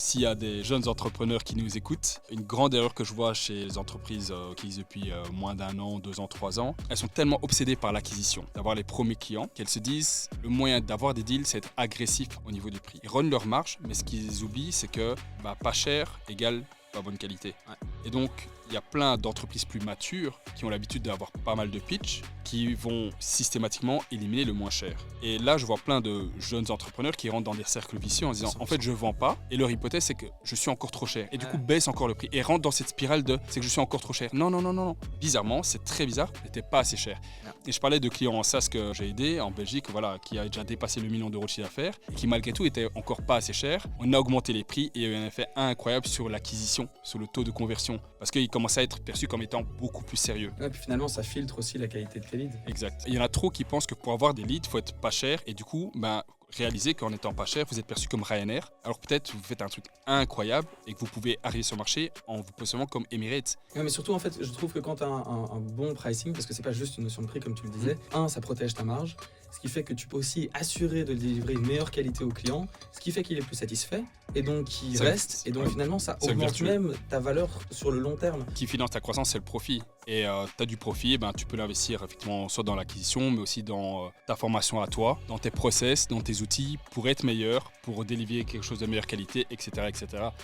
s'il y a des jeunes entrepreneurs qui nous écoutent, une grande erreur que je vois chez les entreprises qui existent depuis moins d'1 an, 2 ans, 3 ans, elles sont tellement obsédées par l'acquisition, d'avoir les premiers clients, qu'elles se disent le moyen d'avoir des deals, c'est être agressif au niveau du prix. Ils runnent leur marge, mais ce qu'ils oublient, c'est que pas cher égale pas bonne qualité. Ouais. Et donc, il y a plein d'entreprises plus matures qui ont l'habitude d'avoir pas mal de pitch, qui vont systématiquement éliminer le moins cher. Et là, je vois plein de jeunes entrepreneurs qui rentrent dans des cercles vicieux en se disant, en fait, je vends pas. Et leur hypothèse, c'est que je suis encore trop cher. Et du coup, baisse encore le prix. Et rentrent dans cette spirale de, c'est que je suis encore trop cher. Non, non, non, non, non. Bizarrement, c'est très bizarre, n'était pas assez cher. Et je parlais de clients en SaaS que j'ai aidé en Belgique, voilà, qui a déjà dépassé le 1 million d'euros de chiffre d'affaires, et qui malgré tout était encore pas assez cher. On a augmenté les prix et il y a eu un effet incroyable sur l'acquisition, sur le taux de conversion, parce qu'il commence à être perçu comme étant beaucoup plus sérieux. Ouais, puis finalement, ça filtre aussi la qualité de tes leads. Exact. Il y en a trop qui pensent que pour avoir des leads, il faut être pas cher, et du coup, réalisez qu'en étant pas cher, vous êtes perçu comme Ryanair. Alors peut-être vous faites un truc incroyable et que vous pouvez arriver sur le marché en vous positionnant comme Emirates. Ouais, mais surtout, en fait, je trouve que quand tu as un bon pricing, parce que c'est pas juste une notion de prix comme tu le disais, ça protège ta marge, ce qui fait que tu peux aussi assurer de délivrer une meilleure qualité au client, ce qui fait qu'il est plus satisfait et donc qu'il reste. Et donc finalement, ça augmente même ta valeur sur le long terme. Ce qui finance ta croissance, c'est le profit. Et tu as du profit, tu peux l'investir effectivement soit dans l'acquisition, mais aussi dans ta formation à toi, dans tes process, dans tes outils pour être meilleur, pour délivrer quelque chose de meilleure qualité, etc. etc.